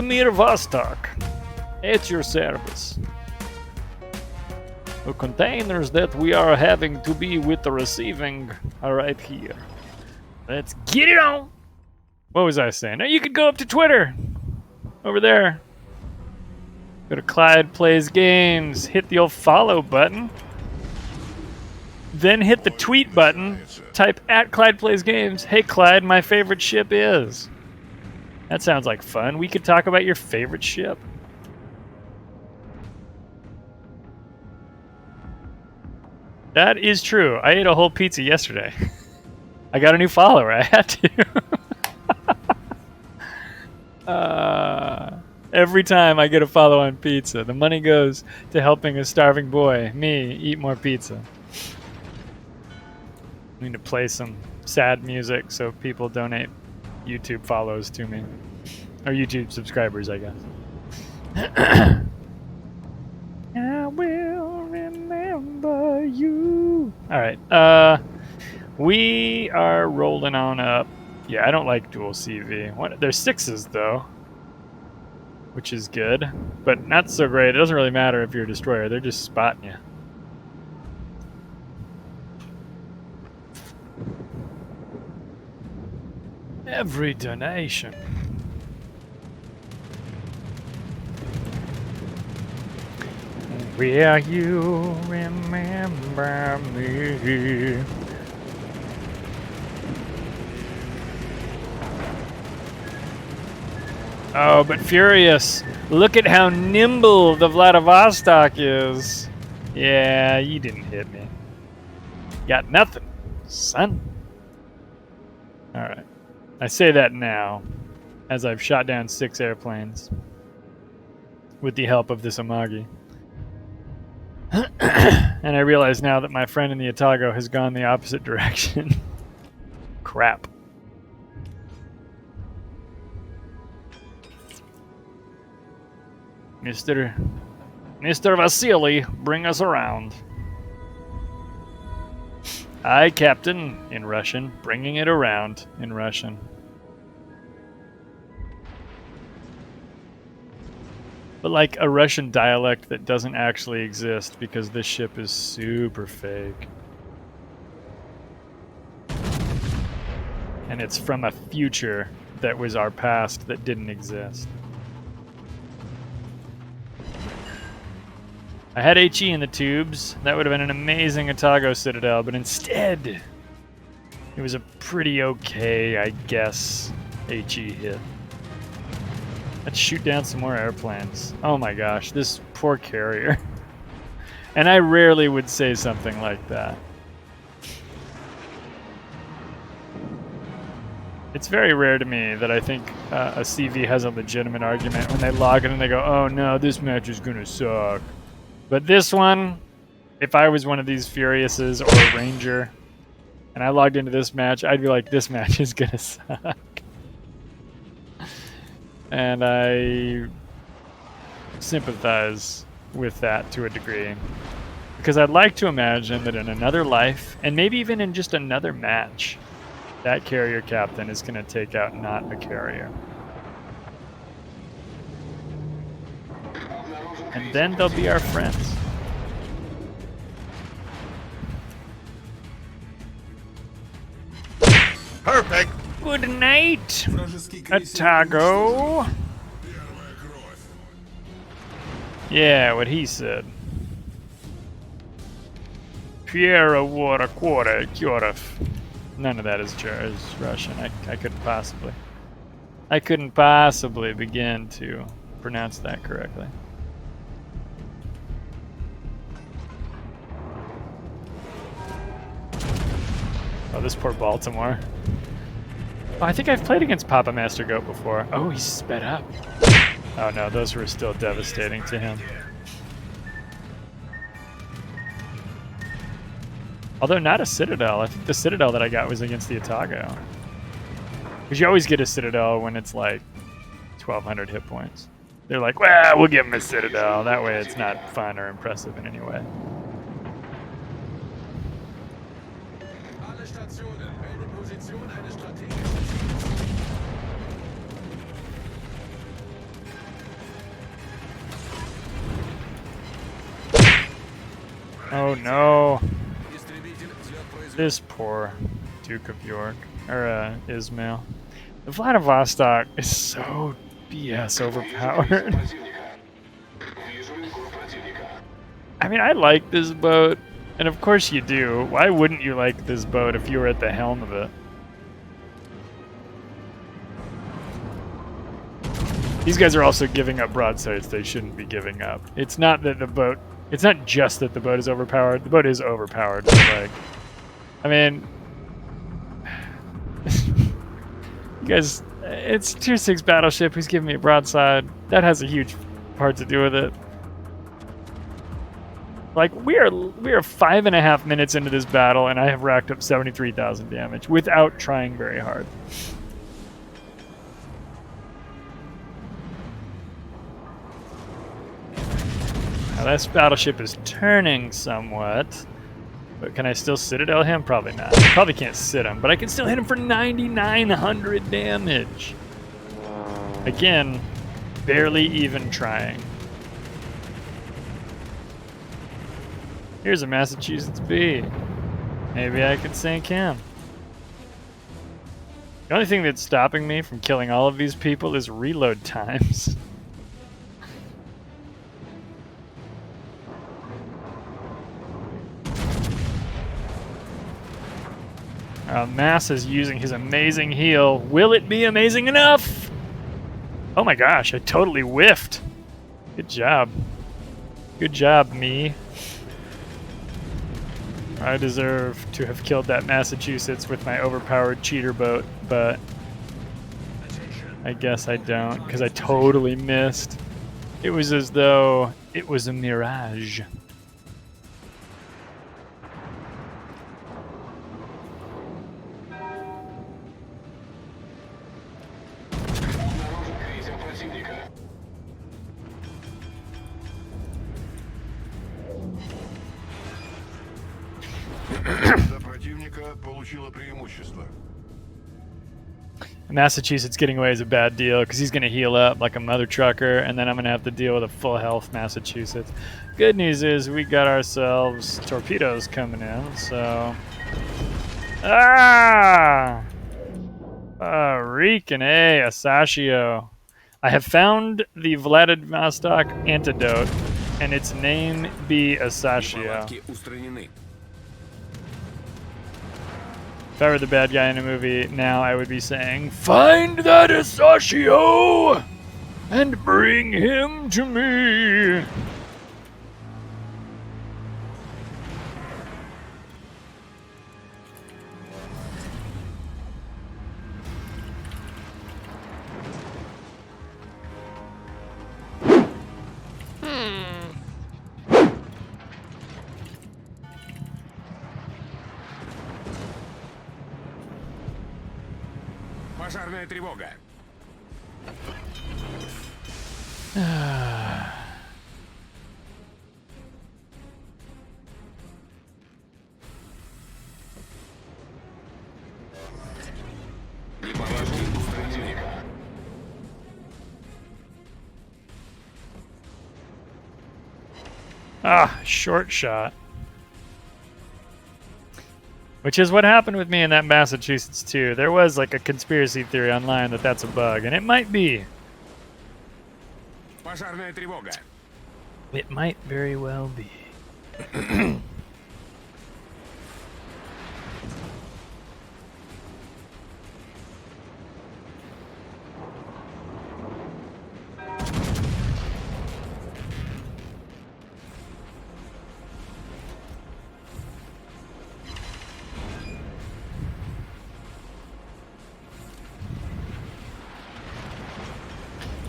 Vladivostok. At your service. The containers that we are having to be with the receiving are right here. Let's get it on! What was I saying? Now you could go up to Twitter. Over there. Go to Clyde Plays Games. Hit the old follow button. Then hit the tweet button. Type at Clyde Plays Games. Hey Clyde, my favorite ship is. That sounds like fun. We could talk about your favorite ship. That is true. I ate a whole pizza yesterday. I got a new follower. I had to. Every time I get a follow on pizza, the money goes to helping a starving boy, me, eat more pizza. I need to play some sad music so people donate YouTube follows to me. Or YouTube subscribers, I guess. I will remember you. Alright, we are rolling on up. Yeah, I don't like dual CV. There's 6s, though. Which is good, but not so great. It doesn't really matter if you're a destroyer. They're just spotting you. Every donation. Will you remember me? Oh, but Furious, look at how nimble the Vladivostok is. Yeah, you didn't hit me. Got nothing, son. Alright. I say that now, as I've shot down 6 airplanes. With the help of this Amagi. And I realize now that my friend in the Otago has gone the opposite direction. Crap. Mr. Vasily, bring us around. Aye, Captain, in Russian. Bringing it around, in Russian. But like a Russian dialect that doesn't actually exist because this ship is super fake. And it's from a future that was our past that didn't exist. I had HE in the tubes. That would have been an amazing Otago Citadel, but instead, it was a pretty okay, I guess, HE hit. Let's shoot down some more airplanes. Oh my gosh, this poor carrier. And I rarely would say something like that. It's very rare to me that I think a CV has a legitimate argument when they log in and they go, oh no, this match is gonna suck. But this one, if I was one of these Furiouses or a Ranger, and I logged into this match, I'd be like, this match is gonna suck. And I sympathize with that to a degree. Because I'd like to imagine that in another life, and maybe even in just another match, that carrier captain is gonna take out not a carrier. And then they'll be our friends. Perfect. Good night, Otago. Yeah, what he said. Piera Wara Quora Kyorov. None of that is Russian. I couldn't possibly begin to pronounce that correctly. Oh, this poor Baltimore. Oh, I think I've played against Papa Master Goat before. Oh, he's sped up. Oh no, those were still devastating to him. Although not a Citadel. I think the Citadel that I got was against the Otago. Because you always get a Citadel when it's like 1,200 hit points. They're like, well, we'll give him a Citadel. That way it's not fun or impressive in any way. Oh no. This poor Duke of York, or Ismail. The Vladivostok is so BS overpowered. I mean, I like this boat, and of course you do. Why wouldn't you like this boat if you were at the helm of it? These guys are also giving up broadsides they shouldn't be giving up. It's not that the boat... It's not just that the boat is overpowered. The boat is overpowered, but like... I mean... you guys... It's tier 6 battleship who's giving me a broadside. That has a huge part to do with it. Like, we are 5.5 minutes into this battle, and I have racked up 73,000 damage without trying very hard. Now, this battleship is turning somewhat, but can I still citadel him? Probably not. I probably can't sit him, but I can still hit him for 9,900 damage. Again, barely even trying. Here's a Massachusetts B. Maybe I could sink him. The only thing that's stopping me from killing all of these people is reload times. Mass is using his amazing heal. Will it be amazing enough? Oh my gosh, I totally whiffed. Good job. Good job, me. I deserve to have killed that Massachusetts with my overpowered cheater boat, but I guess I don't, because I totally missed. It was as though it was a mirage. Massachusetts getting away is a bad deal because he's going to heal up like a mother trucker, and then I'm going to have to deal with a full health Massachusetts. Good news is we got ourselves torpedoes coming in, so... Ah! Reek and Asashio. I have found the Vladivostok antidote, and its name be Asashio. If I were the bad guy in a movie now, I would be saying, "Find that Asashio and bring him to me." Пожарная тревога. Short shot. Which is what happened with me in that Massachusetts too. There was like a conspiracy theory online that that's a bug, and it might be. Пожарная тревога. It might very well be.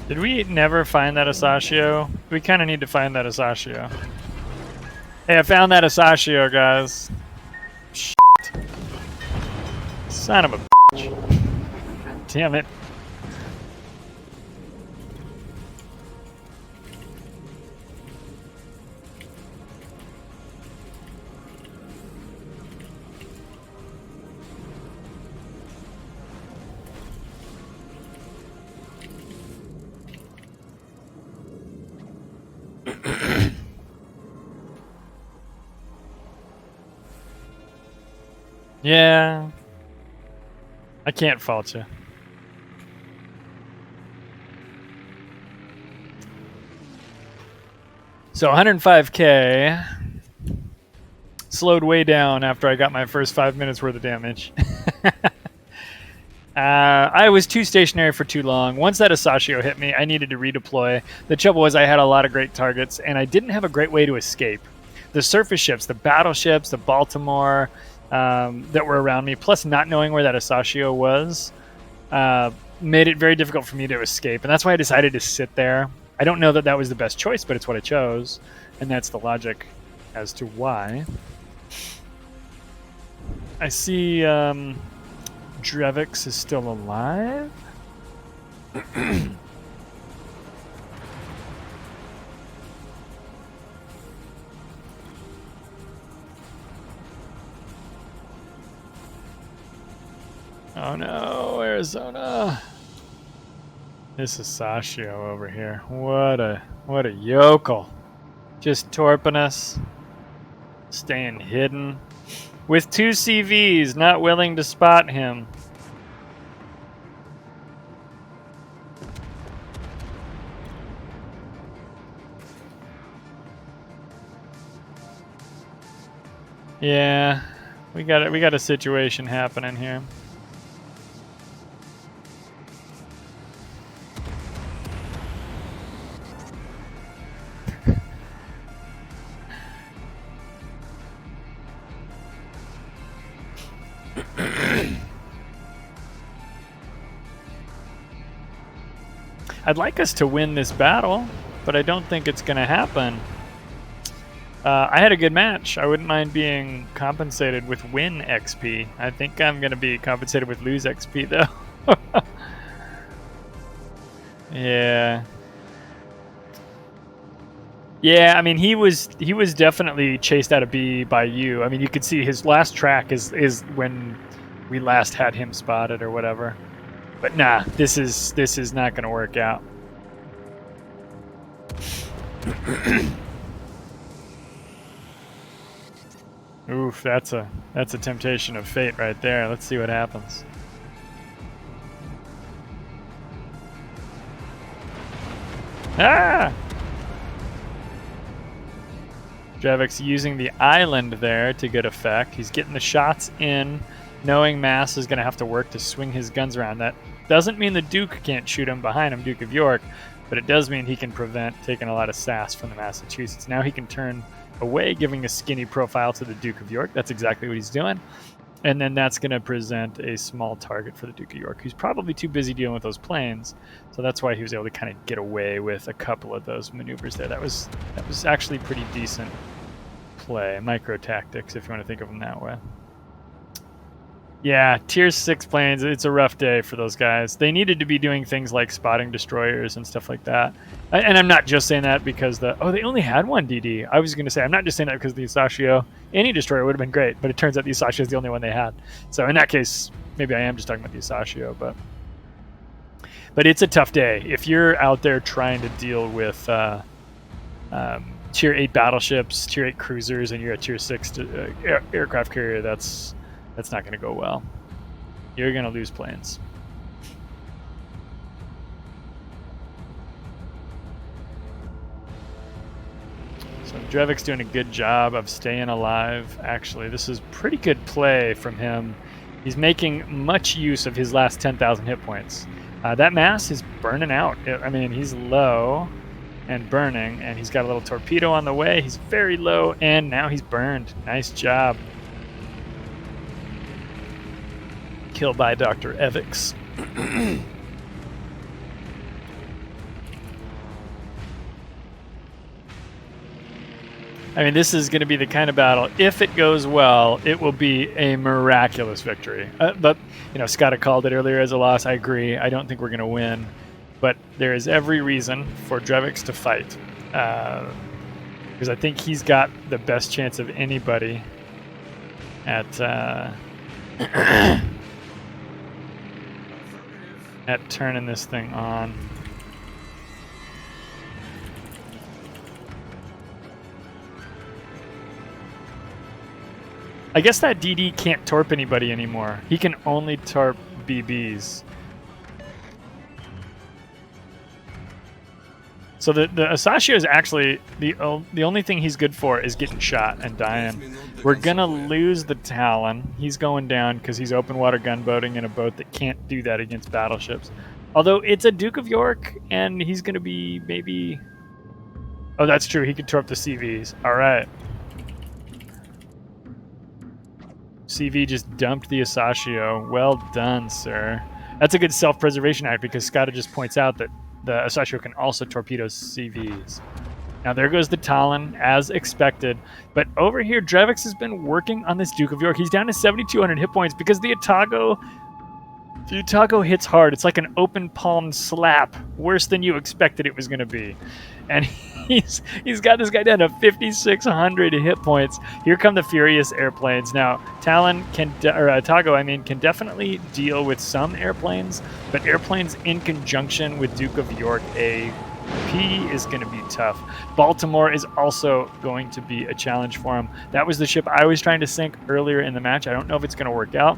Did we never find that Asashio? We kind of need to find that Asashio. Hey, I found that Asashio, guys. Shit. Son of a bitch. Damn it. Yeah. I can't fault you. So 105k slowed way down after I got my first 5 minutes worth of damage. I was too stationary for too long. Once that Asashio hit me, I needed to redeploy. The trouble was I had a lot of great targets, and I didn't have a great way to escape. The surface ships, the battleships, the Baltimore that were around me, plus not knowing where that Asashio was, made it very difficult for me to escape. And that's why I decided to sit there. I don't know that that was the best choice, but it's what I chose. And that's the logic as to why. I see Drevix is still alive. Oh no, Arizona. This is Asashio over here. What a yokel. Just torping us. Staying hidden. With 2 CVs, not willing to spot him. Yeah, we got a situation happening here. I'd like us to win this battle, but I don't think it's going to happen. I had a good match. I wouldn't mind being compensated with win XP. I think I'm going to be compensated with lose XP, though. Yeah. Yeah, I mean, he was definitely chased out of B by you. I mean, you could see his last track is when we last had him spotted or whatever. But nah, this is not going to work out. Oof, that's a temptation of fate right there. Let's see what happens. Ah! Drevix using the island there to good effect. He's getting the shots in, knowing Mass is going to have to work to swing his guns around. That doesn't mean the Duke can't shoot him behind him, Duke of York, but it does mean he can prevent taking a lot of sass from the Massachusetts. Now he can turn away, giving a skinny profile to the Duke of York. That's exactly what he's doing. And then that's going to present a small target for the Duke of York, who's probably too busy dealing with those planes. So that's why he was able to kind of get away with a couple of those maneuvers there. That was actually pretty decent play. Micro tactics, if you want to think of them that way. Yeah, tier 6 planes, it's a rough day for those guys. They needed to be doing things like spotting destroyers and stuff like that. And I'm not just saying that because they only had one DD. I was going to say, I'm not just saying that because the Asashio, any destroyer would have been great, but it turns out the Asashio is the only one they had. So in that case, maybe I am just talking about the Asashio, but it's a tough day. If you're out there trying to deal with tier 8 battleships, tier 8 cruisers, and you're a tier 6 aircraft carrier, that's not going to go well. You're going to lose planes. So Drevix doing a good job of staying alive. Actually, this is pretty good play from him. He's making much use of his last 10,000 hit points. That Mass is burning out. I mean, he's low and burning, and he's got a little torpedo on the way. He's very low, and now he's burned. Nice job. Killed by Dr. Evix. I mean, this is going to be the kind of battle, if it goes well, it will be a miraculous victory. But, you know, Scott had called it earlier as a loss. I agree. I don't think we're going to win. But there is every reason for Drevix to fight. Because I think he's got the best chance of anybody at turning this thing on. I guess that DD can't torp anybody anymore. He can only torp BBs. So the Asashio is actually the only thing he's good for is getting shot and dying. We're gonna lose the Talon. He's going down because he's open water gunboating in a boat that can't do that against battleships. Although it's a Duke of York, and he's gonna be maybe. Oh, that's true. He could torp the CVs. All right. CV just dumped the Asashio. Well done, sir. That's a good self-preservation act because Scott just points out that the Asashio can also torpedo CVs. Now there goes the Talon, as expected. But over here, Drevix has been working on this Duke of York. He's down to 7,200 hit points because the Otago hits hard. It's like an open palm slap, worse than you expected it was going to be. And he's got this guy down to 5,600 hit points. Here come the Furious airplanes. Now, Talon Otago, can definitely deal with some airplanes, but airplanes in conjunction with Duke of York AP is going to be tough. Baltimore is also going to be a challenge for him. That was the ship I was trying to sink earlier in the match. I don't know if it's going to work out.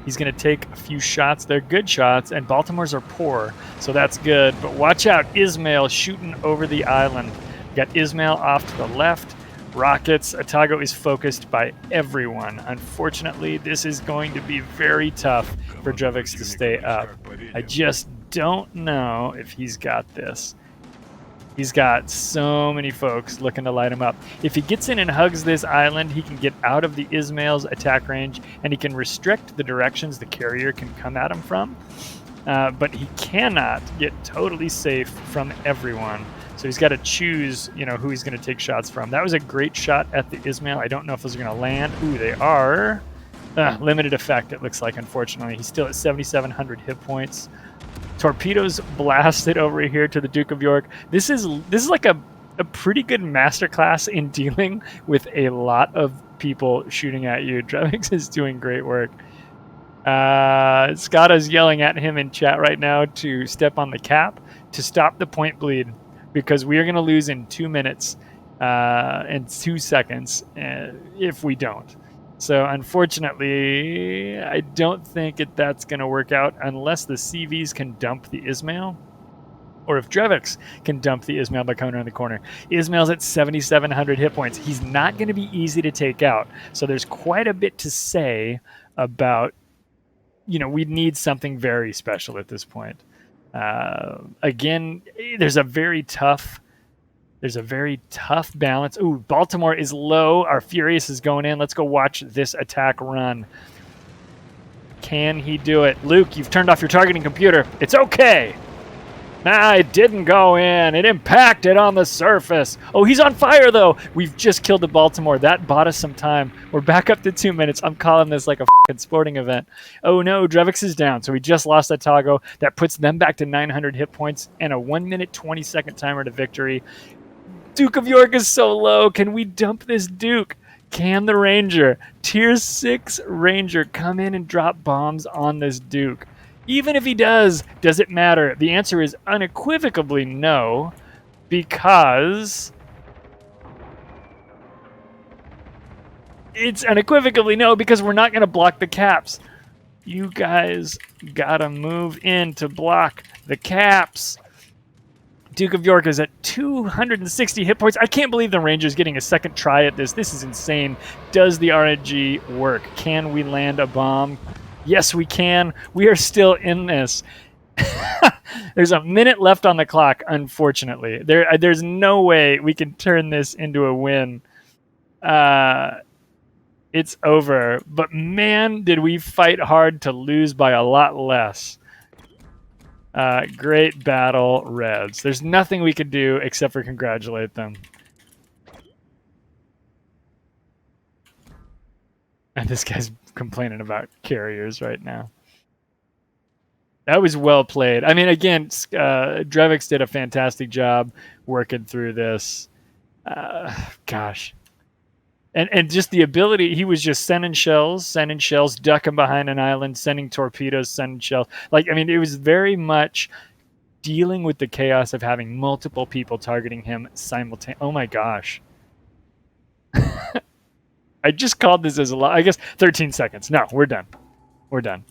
He's going to take a few shots. They're good shots, and Baltimore's are poor, so that's good. But watch out, Ismail shooting over the island. We got Ismail off to the left. Rockets. Otago is focused by everyone. Unfortunately, this is going to be very tough for Drevix to stay up. I just don't know if he's got this. He's got so many folks looking to light him up. If he gets in and hugs this island, he can get out of the Ismail's attack range, and he can restrict the directions the carrier can come at him from. But he cannot get totally safe from everyone. So he's got to choose, who he's going to take shots from. That was a great shot at the Ismail. I don't know if those are going to land. Ooh, they are. Limited effect, it looks like, unfortunately. He's still at 7,700 hit points. Torpedoes blasted over here to the Duke of York. This is like a pretty good masterclass in dealing with a lot of people shooting at you. Drevix is doing great work. Scott is yelling at him in chat right now to step on the cap to stop the point bleed because we are going to lose in 2 minutes and 2 seconds if we don't. So unfortunately, I don't think that's going to work out unless the CVs can dump the Ismail, or if Drevix can dump the Ismail by coming around the corner. Ismail's at 7,700 hit points. He's not going to be easy to take out. So there's quite a bit to say about, we need something very special at this point. Again, there's a very tough balance. Ooh, Baltimore is low. Our Furious is going in. Let's go watch this attack run. Can he do it? Luke, you've turned off your targeting computer. It's okay. Nah, it didn't go in. It impacted on the surface. Oh, he's on fire, though. We've just killed the Baltimore. That bought us some time. We're back up to 2 minutes. I'm calling this like a fucking sporting event. Oh, no, Drevix is down. So we just lost Otago. That puts them back to 900 hit points and a 1 minute, 20-second timer to victory. Duke of York is so low. Can we dump this Duke? Can the Ranger, Tier 6 Ranger, come in and drop bombs on this Duke? Even if he does it matter? The answer is unequivocally no, because we're not going to block the caps. You guys got to move in to block the caps. Duke of York is at 260 hit points. I can't believe the Ranger's getting a second try at this. This is insane. Does the RNG work? Can we land a bomb? Yes, we can. We are still in this. There's a minute left on the clock, unfortunately. There's no way we can turn this into a win. It's over. But man, did we fight hard to lose by a lot less. Great battle, Reds. There's nothing we could do except for congratulate them. And this guy's complaining about carriers right now. That was well played. I mean, again, Drevix did a fantastic job working through this. Gosh. And just the ability, he was just sending shells, ducking behind an island, sending torpedoes, sending shells. It was very much dealing with the chaos of having multiple people targeting him simultaneously. Oh my gosh. I just called this as a lot. I guess 13 seconds. No, we're done. We're done.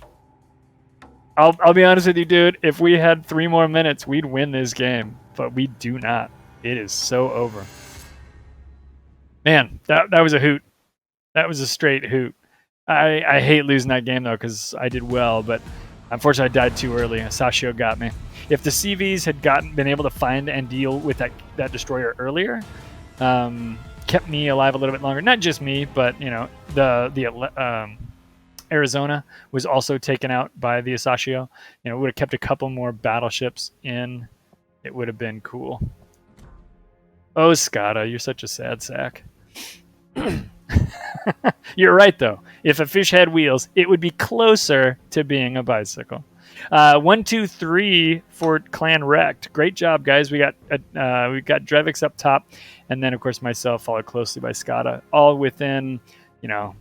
I'll be honest with you, dude. If we had 3 more minutes, we'd win this game. But we do not. It is so over. Man, that was a hoot. That was a straight hoot. I hate losing that game, though, because I did well. But unfortunately, I died too early. Asashio got me. If the CVs had been able to find and deal with that destroyer earlier, kept me alive a little bit longer. Not just me, but, you know, the Arizona was also taken out by the Asashio. You know, it would have kept a couple more battleships in. It would have been cool. Oh, Skada, you're such a sad sack. You're right, though. If a fish had wheels, it would be closer to being a bicycle. 1, 2, 3 for clan wrecked. Great job, guys. We got Drevix up top, and then of course myself, followed closely by Skada, all within, you know,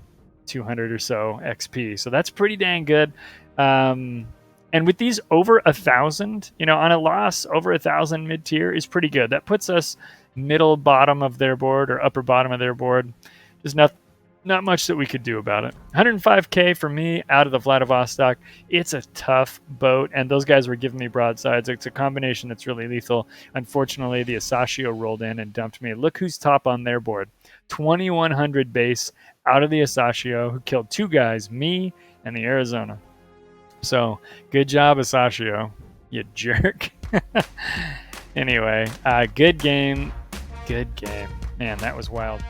200 or so XP. So that's pretty dang good. And with these over 1,000, you know, on a loss, over 1,000 mid-tier is pretty good. That puts us middle bottom of their board or upper bottom of their board. There's not much that we could do about it. 105k for me out of the Vladivostok. It's a tough boat, and those guys were giving me broadsides. It's a combination that's really lethal. Unfortunately, the Asashio rolled in and dumped me. Look who's top on their board. 2,100 base out of the Asashio, who killed 2 guys, me and the Arizona. So, good job, Asashio, you jerk. Anyway, good game. Good game. Man, that was wild.